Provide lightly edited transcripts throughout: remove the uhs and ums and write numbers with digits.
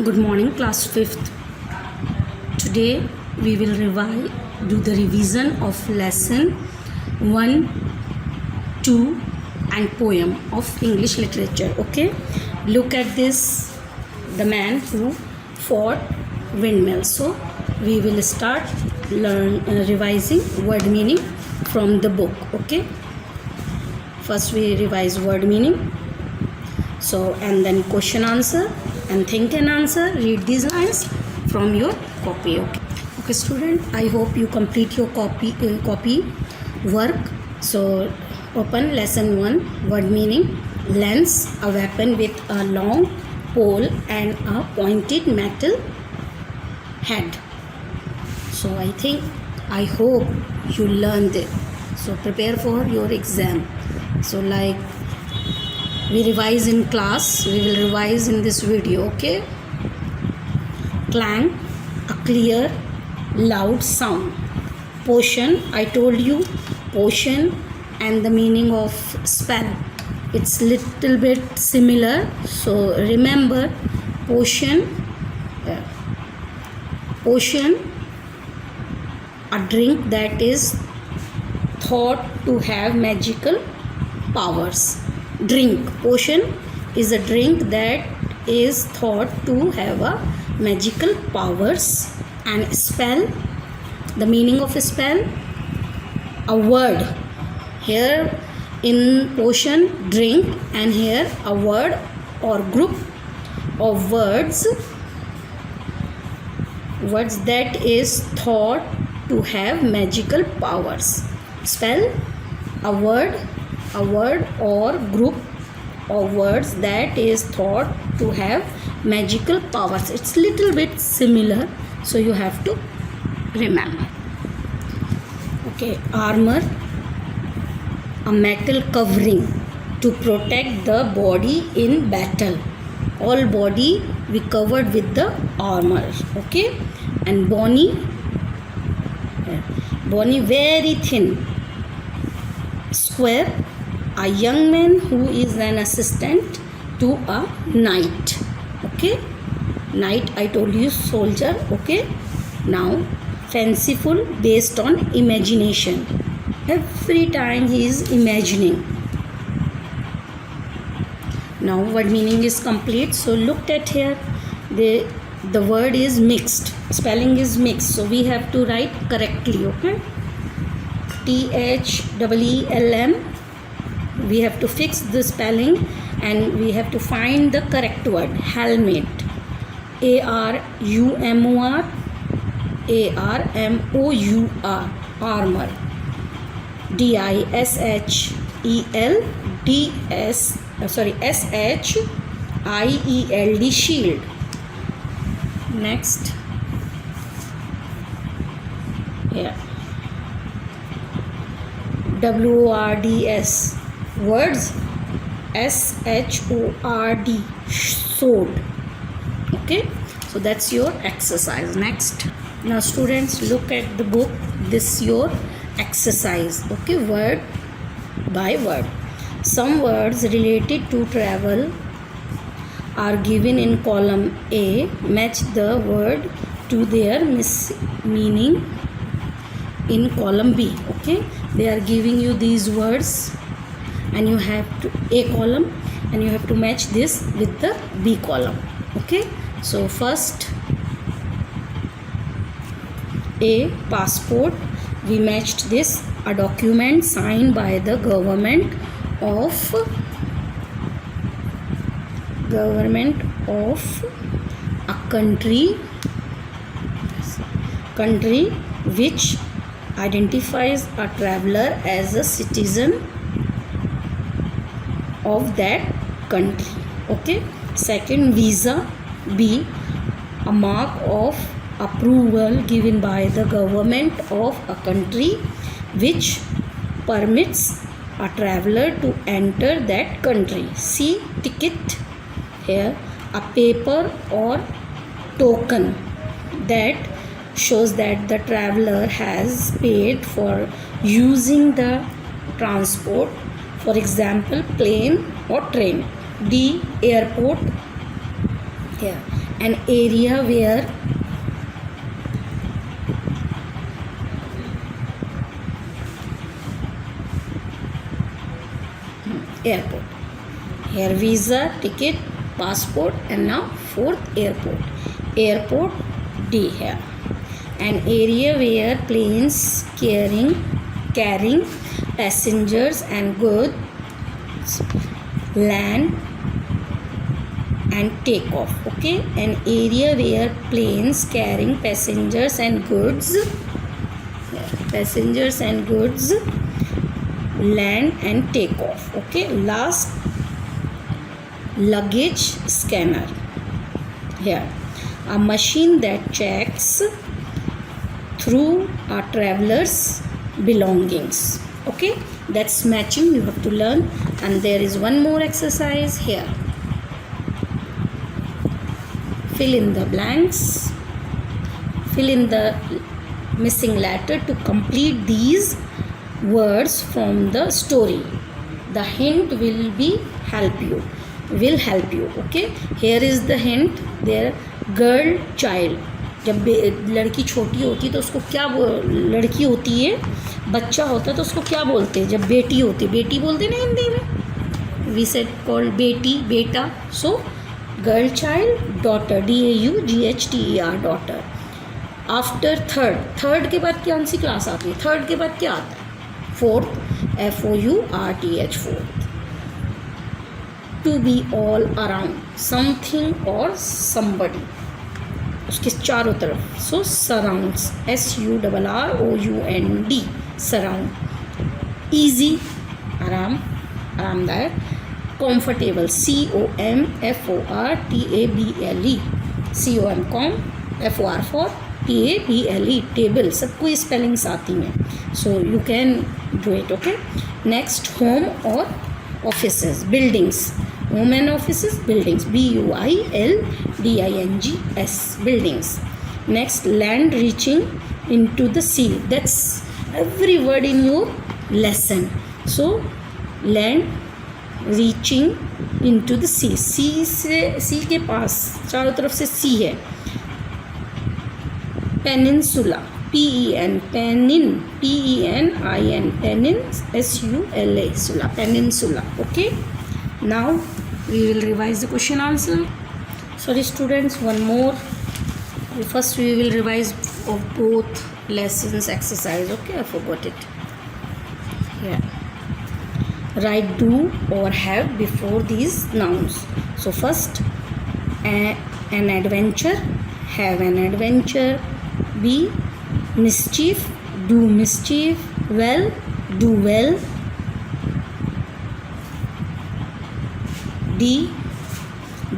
Good morning, class 5th. Today we will do the revision of lesson 1, 2 and poem of English literature. Okay, look at this, the man who fought windmill. So we will start revising word meaning from the book. Okay, first we revise word meaning, so and then question answer and think and answer. Read these lines from your copy. Okay student, I hope you complete your copy work. So open lesson 1, word meaning. Lance, a weapon with a long pole and a pointed metal head. So I hope you learned it. So prepare for your exam. So like we revise in class, we will revise in this video. Okay, clang, a clear loud sound. Potion, I told you potion and the meaning of spell, it's little bit similar. So remember, potion, a drink that is thought to have magical powers. Drink, potion is a drink that is thought to have a magical powers. And spell, the meaning of a spell, a word. Here in potion, drink, and here a word or group of words that is thought to have magical powers. Spell, a word or group of words that is thought to have magical powers. It's little bit similar, so you have to remember. Okay, armor, a metal covering to protect the body in battle. All body we covered with the armor. Okay, and bony, very thin. Square, a young man who is an assistant to a knight. Okay, knight, I told you soldier. Okay, now fanciful, based on imagination. Every time he is imagining. Now word meaning is complete. So look at here, the word is mixed, spelling is mixed, so we have to write correctly. Okay, THEELM, we have to fix the spelling and we have to find the correct word. Helmet, ARUMOR, armor. SHIELD, shield. Next, here WORDS, words. SHORD, sword. Okay, so that's your exercise. Next, now students, look at the book. This your exercise. Okay, word by word. Some words related to travel are given in column A. Match the word to their meaning in column B. Okay, they are giving you these words and you have to A column and you have to match this with the B column. Okay, so first A, passport, we matched this, a document signed by the government of a country which identifies a traveler as a citizen of that country. Okay, second, visa, B, a mark of approval given by the government of a country which permits a traveler to enter that country. C, ticket, here a paper or token that shows that the traveler has paid for using the transport, for example plane or train. D, airport, here an area where airport. Here visa, ticket, passport, and now fourth airport. Airport D here. An area where planes carrying passengers and goods land and take off. Okay, an area where planes carrying passengers and goods land and take off. Okay, last, luggage scanner. Here, a machine that checks through a traveler's belongings. Okay, that's matching, you have to learn. And there is one more exercise here. Fill in the blanks, fill in the missing letter to complete these words from the story. The hint will help you. Okay, here is the hint. There, girl child. जब लड़की छोटी होती है तो उसको क्या लड़की होती है, बच्चा होता है तो उसको क्या बोलते हैं? जब बेटी होती है, बेटी बोलते हैं ना हिंदी में, वी सेड कॉल्ड बेटी, बेटा. So girl child, daughter, DAUGHTER, daughter. After third के बाद कौन सी क्लास आती है? थर्ड के बाद क्या आता है? Fourth, FOURTH, fourth. To be all around, something और समबडी, उसके चारों तरफ. So surrounds, SURROUND, surround. Easy, आरामदायक. Comfortable, COMFORTABLE, COM, FOR for TABLE, table. सबको ये स्पेलिंग्स आती हैं, so you can do it. Okay, next, home और offices, buildings. Home and offices, buildings, BUILDINGS, buildings. Next, land reaching into the sea. That's every word in your lesson. So, land reaching into the sea. sea के पास चारों तरफ से sea है. Peninsula, PEN, penin, PENIN, penin, SULA, sula, peninsula. Okay. Now we will revise the question answer. Sorry students, one more. First we will revise of both lessons exercise. Okay, I forgot it. Yeah. Write do or have before these nouns. So first, an adventure, have an adventure. B, mischief, do mischief. Well, do well. D,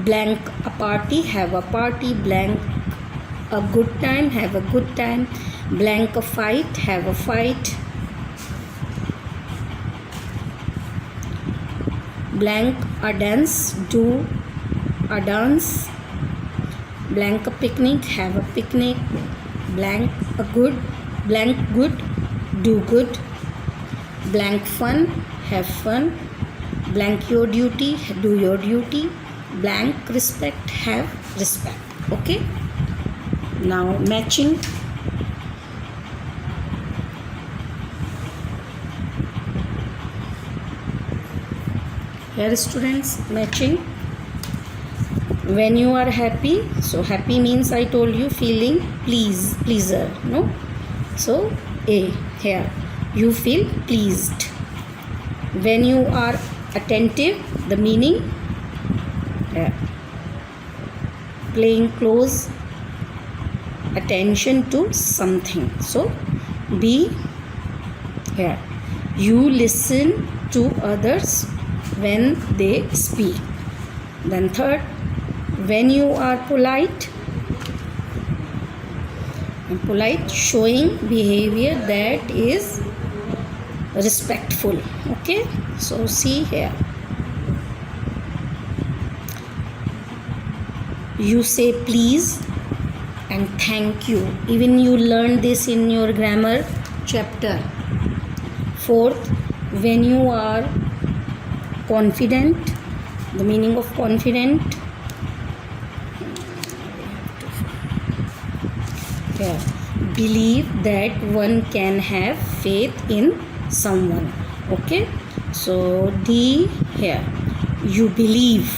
blank, a party, have a party. Blank, a good time, have a good time. Blank, a fight, have a fight. Blank, a dance, do a dance. Blank, a picnic, have a picnic. Blank, a good, blank, good, do good. Blank, fun, have fun. Blank, your duty, do your duty. Blank, respect, have respect. Okay, now matching. Here students, matching. When you are happy, so happy means I told you feeling pleaser, no? So A, here you feel pleased. When you are attentive, the meaning, paying close attention to something. So B, here you listen to others when they speak. Then third, when you are polite, showing behavior that is respectful. Okay, so see here, you say please and thank you. Even you learned this in your grammar chapter. Fourth, when you are confident, the meaning of confident, here. Believe that one can have faith in someone. Okay, so D here. You believe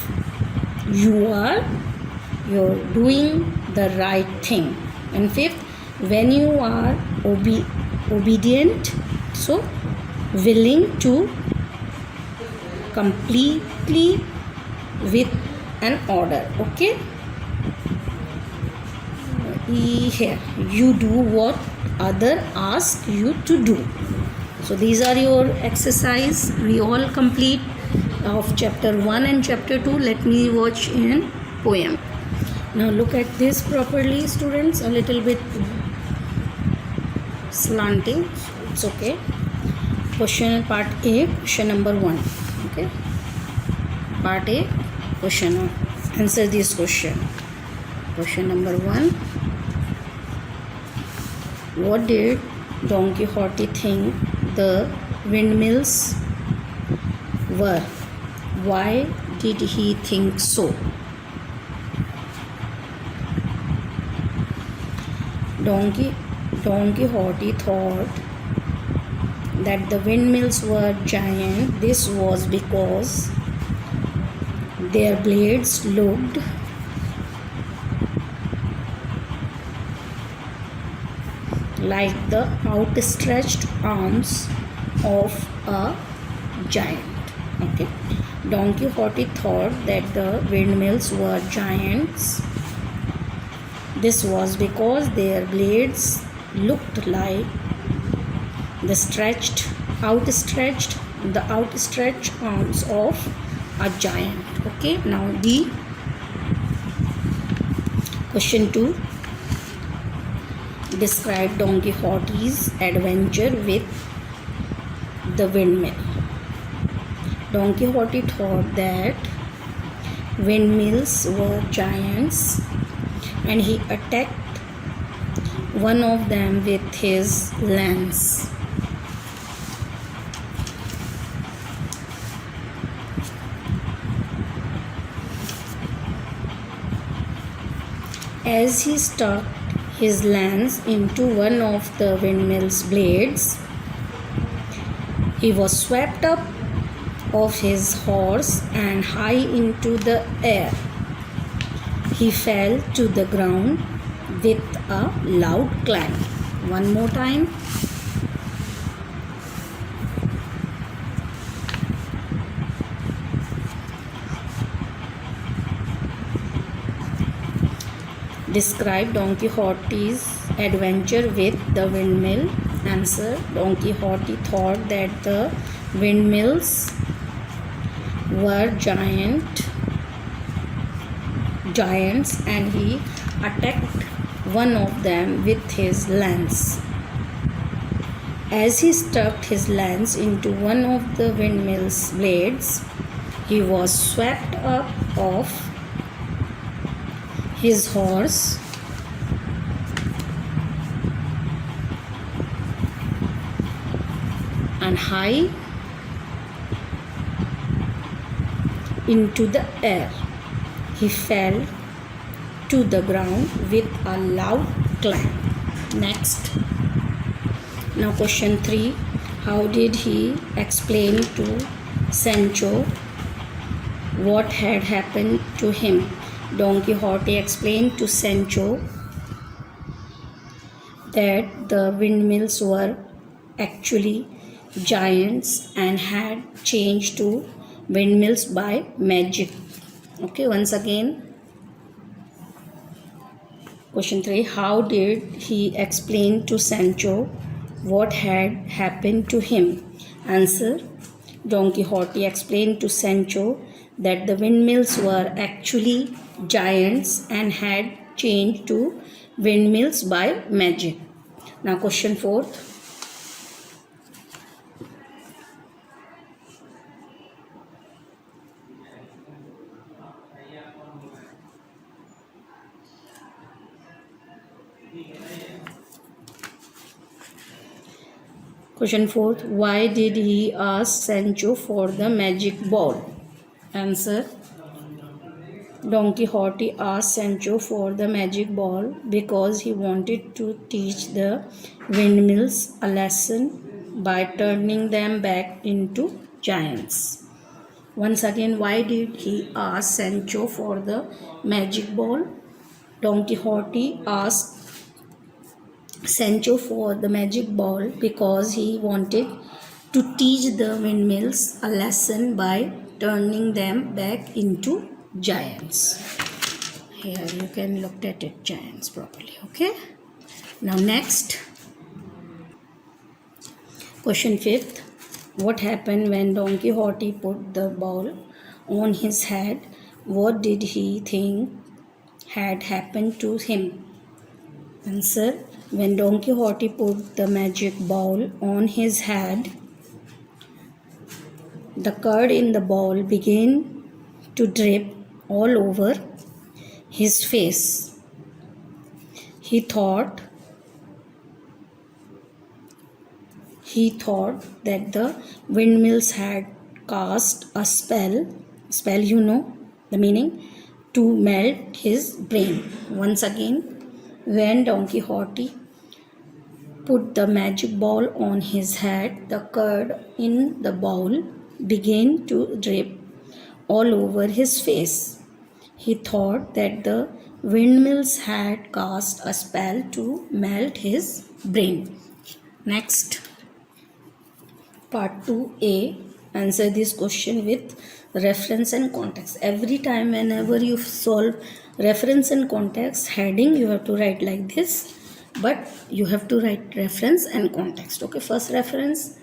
you're doing the right thing. And fifth, when you are obedient, so willing to completely with an order. Okay, here you do what other ask you to do. So these are your exercise. We all complete of chapter 1 and chapter 2. Let me watch in poem. Now look at this properly, students. A little bit slanting, it's okay. Question part A, question number 1. Okay, part A, question 1. Answer this question. Question number 1. What did Don Quixote think the windmills were? Why did he think so? Don Quixote thought that the windmills were giant. This was because their blades looked like the outstretched arms of a giant. Okay, Don Quixote thought that the windmills were giants. This was because their blades looked like the outstretched arms of a giant. Okay, now the question 2. Describe Don Quixote's adventure with the windmill. Don Quixote thought that windmills were giants, and he attacked one of them with his lance. As he stuck his lance into one of the windmill's blades, he was swept up off his horse and high into the air. He fell to the ground with a loud clang. One more time. Describe Don Quixote's adventure with the windmill. Answer. Don Quixote thought that the windmills were giants, and he attacked one of them with his lance. As he stuck his lance into one of the windmill's blades, he was swept up off his horse and high into the air. He fell to the ground with a loud clang. Next. Now question 3. How did he explain to Sancho what had happened to him? Don Quixote explained to Sancho that the windmills were actually giants and had changed to windmills by magic. Okay, once again. Question 3. How did he explain to Sancho what had happened to him? Answer. Don Quixote explained to Sancho that the windmills were actually giants and had changed to windmills by magic. Now question 4. Question 4. Why did he ask Sancho for the magic ball? Answer. Don Quixote asked Sancho for the magic ball because he wanted to teach the windmills a lesson by turning them back into giants. Once again, why did he ask Sancho for the magic ball? Don Quixote asked Sancho for the magic ball because he wanted to teach the windmills a lesson by turning them back into giants. Here you can look at it, giants, properly. Okay. Now next, question 5th. What happened when Don Quixote put the ball on his head? What did he think had happened to him? Answer. When Don Quixote put the magic ball on his head, the curd in the ball began to drip all over his face. He thought that the windmills had cast a spell, you know the meaning, to melt his brain. Once again, when Don Quixote put the magic ball on his head, the curd in the bowl began to drip all over his face. He thought that the windmills had cast a spell to melt his brain. Next, part 2a. Answer this question with reference and context. Every time whenever you solve reference and context heading, you have to write like this, but you have to write reference and context. Okay, first reference.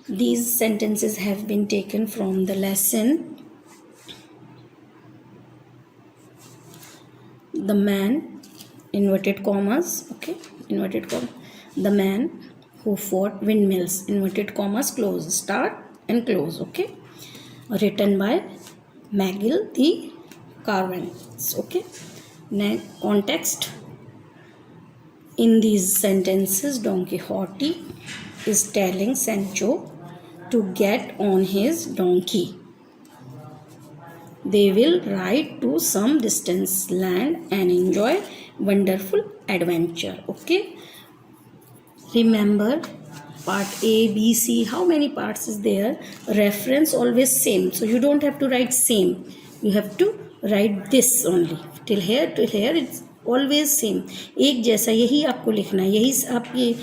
These sentences have been taken from the lesson The Man, inverted commas, okay, inverted comma, The Man Who Fought Windmills, inverted commas, close, start and close, okay, written by McGill the Carvens, okay. Next, context. In these sentences, Don Quixote is telling Sancho to get on his donkey. They will ride to some distant land and enjoy wonderful adventure. Okay. Remember part A, B, C. How many parts is there? Reference always same. So you don't have to write same. You have to write this only. Till here it's always same. एक जैसा यही आपको लिखना है. यही आपकी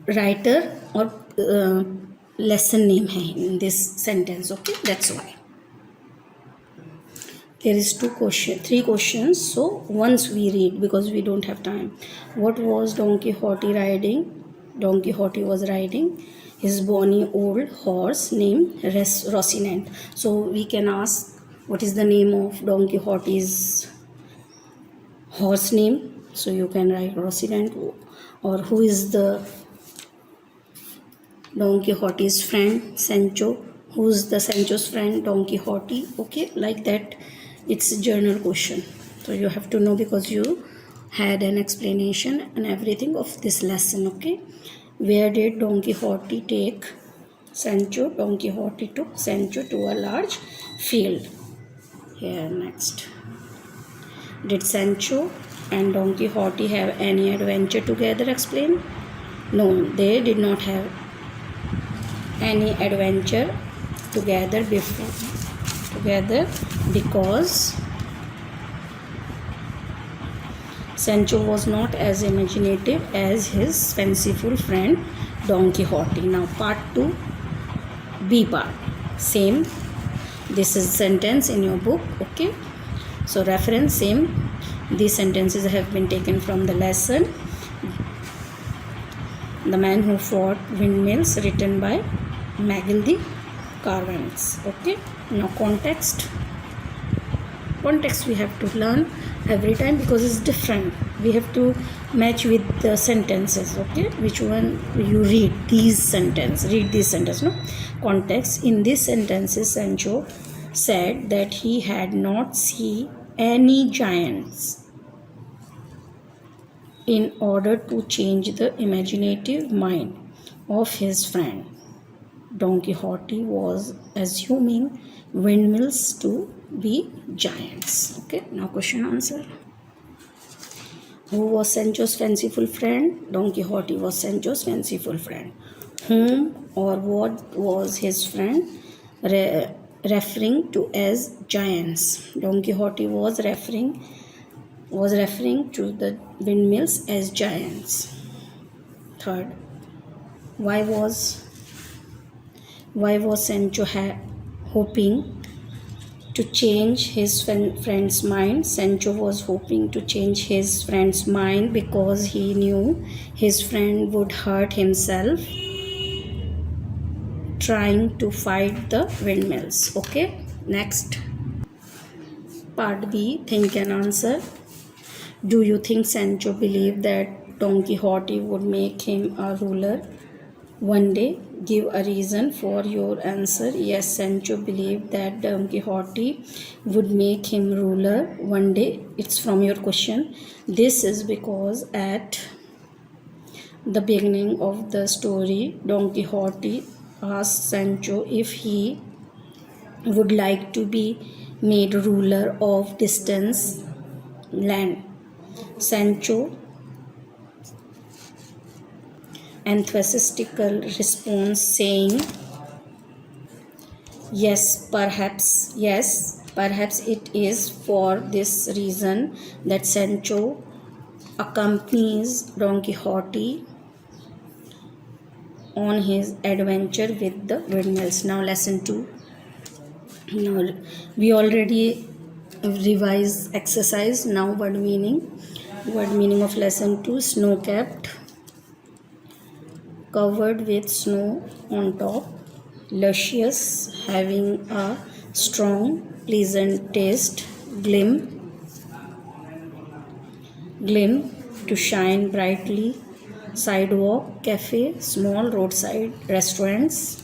writer और lesson name hai in this sentence. Okay, that's why there is 3 questions, so once we read because we don't have time. What was Don Quixote riding? Don Quixote was riding his bony old horse named Rocinante. So we can ask, what is the name of Don Quixote's horse name? So you can write Rocinante. Or who is the Don Quixote's friend? Sancho. Who's the Sancho's friend? Don Quixote. Okay, like that. It's a journal question. So you have to know because you had an explanation and everything of this lesson. Okay. Where did Don Quixote take Sancho? Don Quixote took Sancho to a large field. Here next. Did Sancho and Don Quixote have any adventure together? Explain. No, they did not have any adventure together because Sancho was not as imaginative as his fanciful friend Don Quixote. Now part 2, B part. Same. This is sentence in your book. Okay. So reference same. These sentences have been taken from the lesson The Man Who Fought Windmills, written by McGill the Carvens. Okay. Now context. Context we have to learn every time because it's different. We have to match with the sentences. Okay. Which one you read? Read these sentences. No. Context. In these sentences, Sancho said that he had not seen any giants. In order to change the imaginative mind of his friend Don Quixote was assuming windmills to be giants. Okay, now question answer. Who was Sancho's fanciful friend? Don Quixote was Sancho's fanciful friend. Whom or what was his friend referring to as giants? Don Quixote was referring to the windmills as giants. Third, why was Sancho hoping to change his friend's mind? Sancho was hoping to change his friend's mind because he knew his friend would hurt himself trying to fight the windmills. Okay, next. Part B, think and answer. Do you think Sancho believed that Don Quixote would make him a ruler one day? Give a reason for your answer. Yes, Sancho believed that Don Quixote would make him ruler one day. It's from your question. This is because at the beginning of the story, Don Quixote asked Sancho if he would like to be made ruler of distant land. Sancho enthusiastical response saying, yes, perhaps it is for this reason that Sancho accompanies Don Quixote on his adventure with the windmills. Now lesson 2. Now we already revised exercise. Now word meaning of lesson 2. Snow capped, covered with snow on top, luscious, having a strong, pleasant taste, glim, to shine brightly, sidewalk, cafe, small roadside restaurants,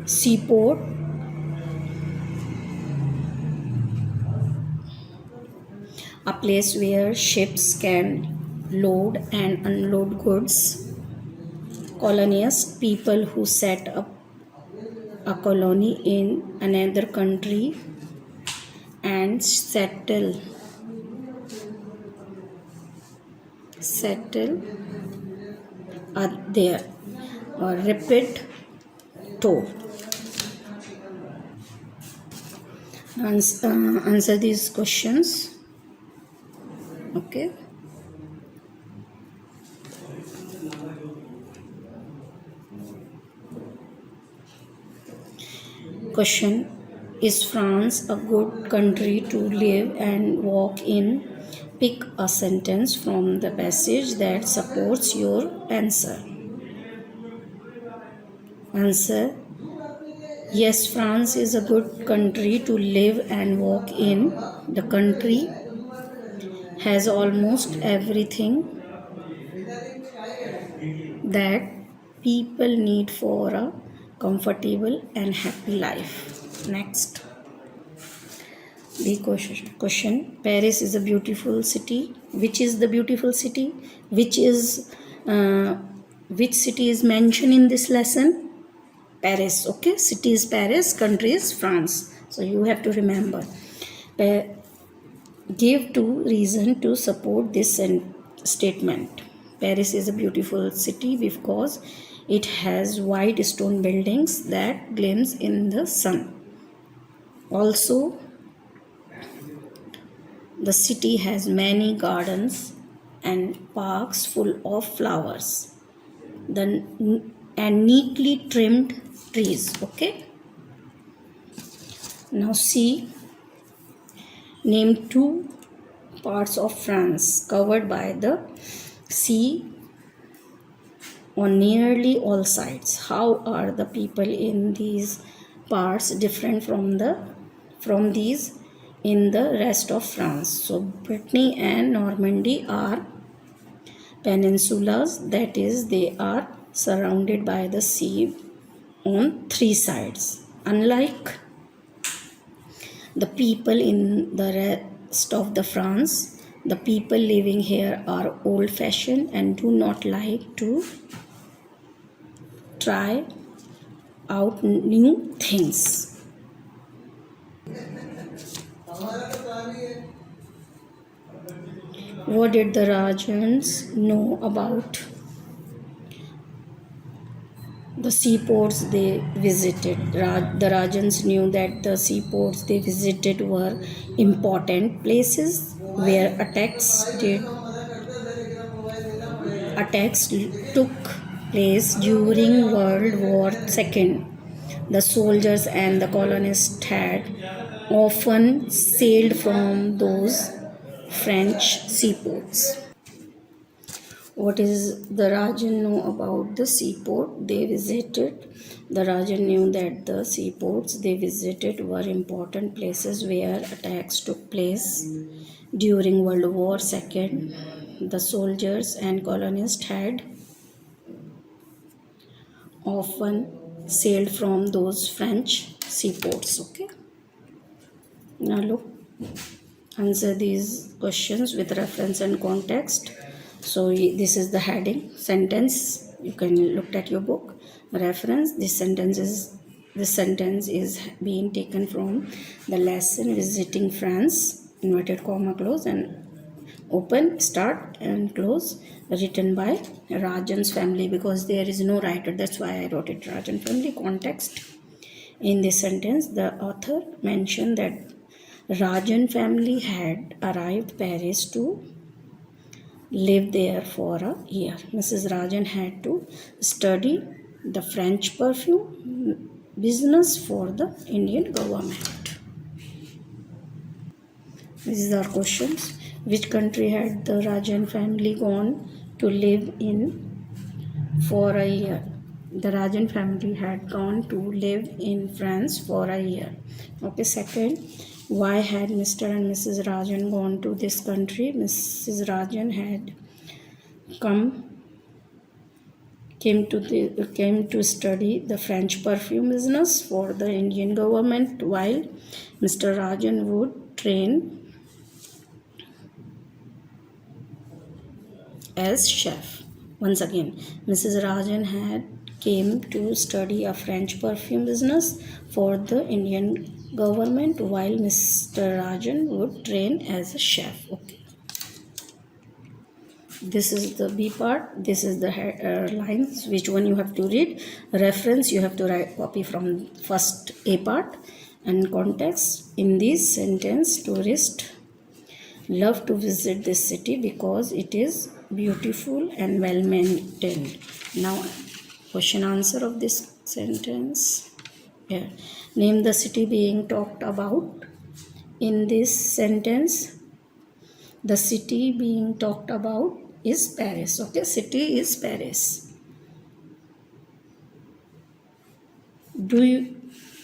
seaport, a place where ships can load and unload goods, colonists, people who set up a colony in another country and settle there, or repeat tour. Answer these questions. Okay. Question: is France a good country to live and work in? Pick a sentence from the passage that supports your answer. Answer: yes, France is a good country to live and work in. The country has almost everything that people need for a comfortable and happy life. Next. The question: Paris is a beautiful city. Which is the beautiful city? Which city is mentioned in this lesson? Paris. Okay, city is Paris, country is France. So you have to remember. Give 2 reasons to support this statement. Paris is a beautiful city because it has white stone buildings that gleams in the sun. Also, the city has many gardens and parks full of flowers and neatly trimmed trees. Okay. Now see, name 2 parts of France covered by the sea on nearly all sides. How are the people in these parts different from these in the rest of France? So Brittany and Normandy are peninsulas, that is, they are surrounded by the sea on 3 sides. Unlike the people in the rest of the France, the people living here are old-fashioned and do not like to try out new things. What did the Rajans know about the seaports they visited? The Rajans knew that the seaports they visited were important places where attacks took place during World War II. The soldiers and the colonists had often sailed from those French seaports. What is the Rajan know about the seaport they visited? The Rajan knew that the seaports they visited were important places where attacks took place during World War II. The soldiers and colonists had often sailed from those French seaports. Okay. Now look, answer these questions with reference and context. So this is the heading sentence. You can look at your book. Reference. This sentence is being taken from the lesson visiting France. Inverted comma close and open, start and close, written by Rajan's family, because there is no writer, that's why I wrote it Rajan family. Context. In this sentence the author mentioned that Rajan family had arrived Paris to live there for a year. Mrs. Rajan had to study the French perfume business for the Indian government. These are questions. Which country had the Rajan family gone to live in for a year? The Rajan family had gone to live in France for a year. Okay, second, why had Mr. and Mrs. Rajan gone to this country? Mrs. Rajan had came to study the French perfume business for the Indian government, while Mr. Rajan would train as chef. Once again, Mrs. Rajan had came to study a French perfume business for the Indian government, while Mr. Rajan would train as a chef. Okay. This is the B part. This is the lines. Which one you have to read? Reference you have to write copy from first A part, and context. In this sentence, tourists love to visit this city because it is beautiful and well maintained. Now question answer of this sentence. Here, name the city being talked about in this sentence. The city being talked about is Paris. Okay, city is Paris.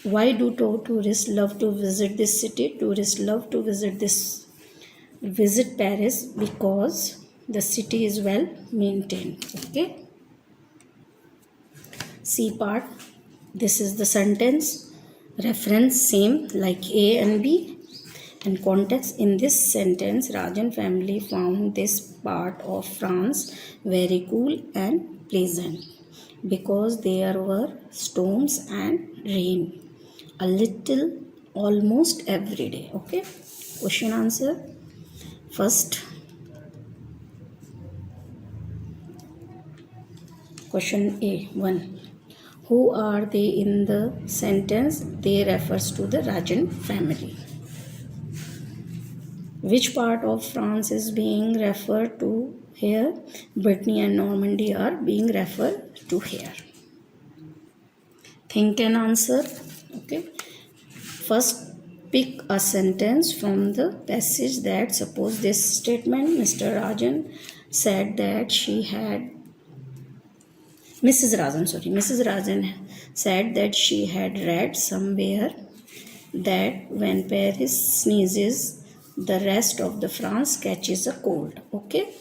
Why do tourists love to visit this city? Tourists love to visit Paris because the city is well maintained. Okay. C part. This is the sentence. Reference same like A and B. And context. In this sentence, Rajan family found this part of France very cool and pleasant because there were storms and rain a little almost every day. Okay. Question answer. First, question A1. Who are they in the sentence? They refers to the Rajan family. Which part of France is being referred to here? Brittany and Normandy are being referred to here. Think and answer. Okay. First, pick a sentence from the passage that suppose this statement. Mrs. Rajan said that she had read somewhere that when Paris sneezes, the rest of the France catches a cold. Okay.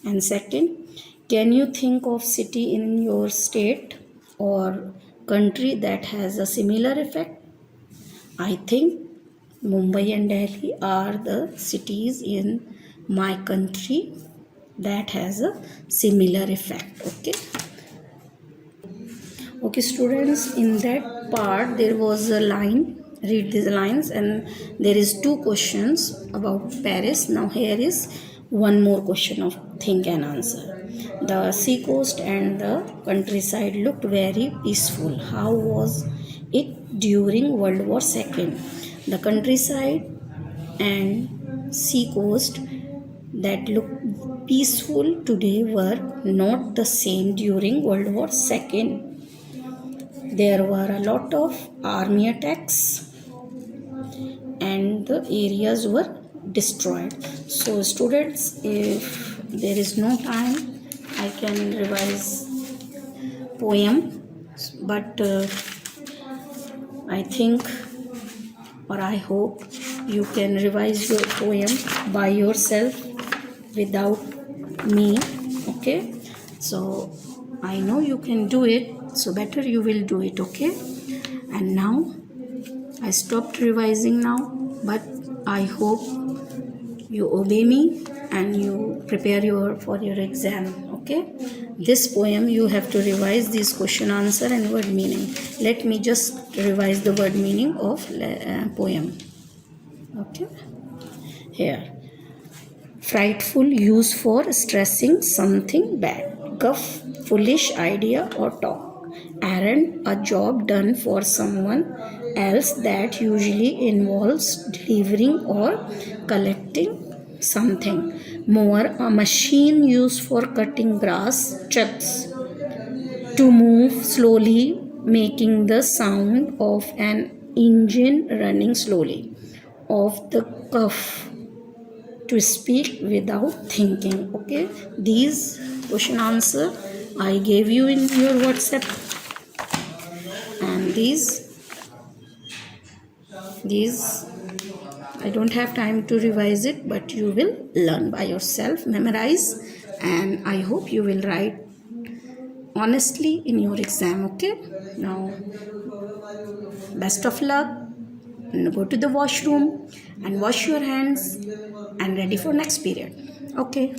And second, can you think of city in your state or country that has a similar effect? I think Mumbai and Delhi are the cities in my country that has a similar effect. Okay. Okay, students, in that part there was a line. Read these lines, and there is two questions about Paris. Now here is one more question of think and answer. The sea coast and the countryside looked very peaceful. How was it during World War II? The countryside and sea coast that looked peaceful today were not the same during World War II. There were a lot of army attacks and the areas were destroyed. So students, if there is no time, I can revise poem, but I think or I hope you can revise your poem by yourself without me. Okay, so I know you can do it, so better you will do it. Okay, and now I stopped revising now, but I hope you obey me and you prepare for your exam. Okay, this poem you have to revise this question answer and word meaning. Let me just revise the word meaning of poem. Okay, here, frightful, use for stressing something bad. Guff, foolish idea or talk. Errand, a job done for someone else that usually involves delivering or collecting something. Mower, a machine used for cutting grass. Chucks, to move slowly, making the sound of an engine running slowly. Off the cuff, to speak without thinking. Okay, these question answer I gave you in your WhatsApp, and these I don't have time to revise it, but you will learn by yourself, memorize, and I hope you will write honestly in your exam. Okay, now best of luck. Go to the washroom and wash your hands and ready for next period. Okay.